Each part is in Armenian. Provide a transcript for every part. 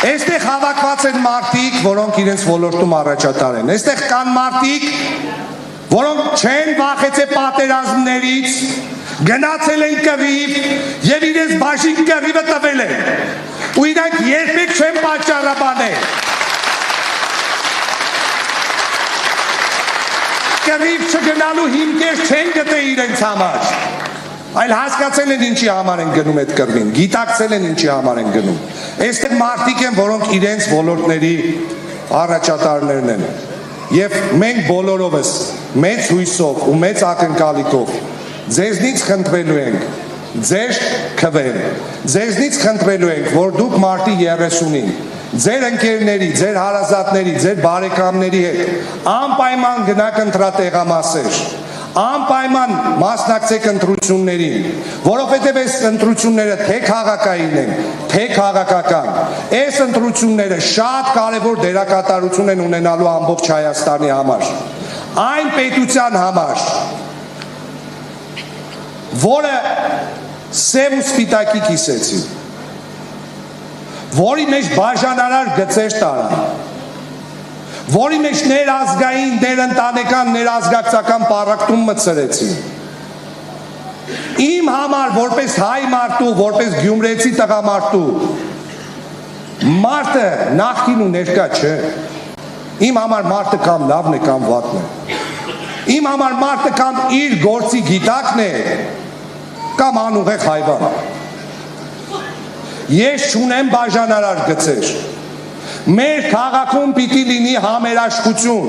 Այստեղ հավաքված են մարդիկ, որոնք իրենց ոլորտում առաջատար են։ Այստեղ կան մարդիկ, որոնք չեն վախեցել պատերազմներից, գնացել են կռիվ եւ իրենց բաժին կռիվը տվել են։ Ու իրանք երբեք չեն պատճառաբանել։ Կռիվ չգնալու հիմքեր չեն գտել իրենց համար։ Այլ հասկացել են ինչի համար են գնում այդ կռվին, գիտակցել են ինչի համար են գնում։ Այստեղ մարդիկ են, որոնք իրենց ոլորտների առաջատարներն են։ Եվ մենք բոլորովս մեծ հույսով ու մեծ ակնկալիքով ձեզնից խնդրելու ենք ձեր քվեն, ձեզնից խնդրելու ենք, որ դուք մարտի 30-ին ձեր ընկերների, ձեր հարազատների, ձեր բարեկամների հետ անպայման գնաք ընտրատեղամասեր, անպայման մասնակցեք ընտրություններին, որովհետև այս ընտրությունները թե քաղաքային են, թե քաղաքական, այս ընտրությունները շատ կարևոր դերակատարություն են ունենալու ամբողջ Հայաստանի համար, այն պետության համար, որը սև ու սպիտակի կիսեցին, որի մեջ բաժանարար գծեր տարան, որի մեջ ներազգային, ներընտանեկան, ներազգակցական պառակտում մտցրեցին։ Իմ համար, որպես հայ մարդու, որպես գյումրեցի տղամարդու, մարդը նախկին ու ներկա չէ։ Իմ համար մարդը կամ լավն է, կամ վատն է։ Իմ համար մարդը կամ իր գործի գիտակն է, կամ անուղեղ հայվան։ Ես չունեմ բաժանարար գծեր։ Մեր քաղաքում պիտի լինի համերաշխություն,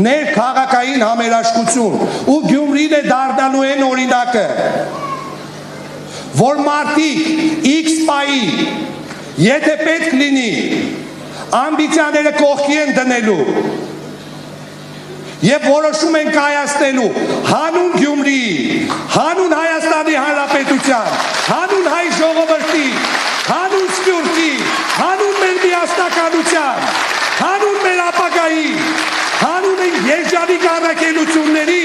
ներքաղաքային համերաշխություն, ու Գյումրին է դառնալու են օրինակը, որ մարդիկ X պայի, եթե պետք լինի, ամբիցիաները կողքի են դնելու եւ որոշում են կայացնելու հանուն Գյումրիի, հանուն Հայաստանի Հանրապետության, հանուն հայ ժողովրդի, հանուն Սփյուռքի, հանուն մեր միասնականության, հանուն մեր ապագայի, հանուն են երջանիկ առաքելությունների,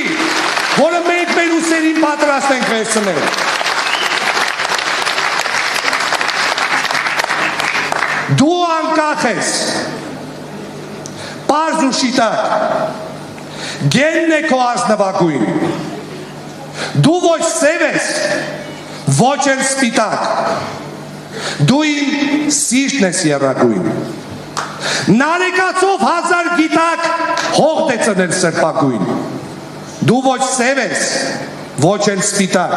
որը մենք մեր ուսերին պատրաստ ենք վերցնել։ Դու անկախ ես, պարզ ու շիտակ, գենն է քո ազնվագույն, դու ոչ սև ես, ոչ էլ սպիտակ, դու իմ սիրտն ես եռագույն, նարեկացով 1000 գիտակ հողտ է ծնել սրբագույն, դու ոչ սև ես, ոչ էլ սպիտակ,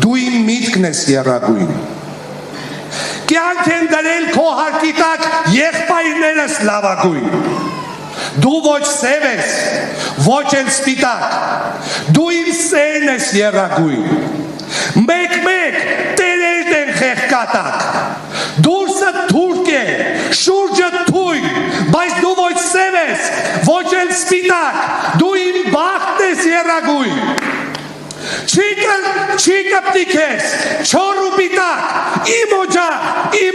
դու իմ միտքն ես եռագույն, կյանք են դրել քո հարկի տակ եղբայրներս լավագույն, դու ոչ սև ես, ոչ էլ սպիտակ, դու իմ սերն ես եռագույն, մեկ-մեկ տերերն են խեղկատակ, դուրսը թուրք է, շուրջը թույն, բայց դու ոչ սև ես, ոչ էլ սպիտակ, դու իմ բախտն ես եռագույն, չի կպտի քեզ, չոր ու պիտակ, իմ օջախ, իմ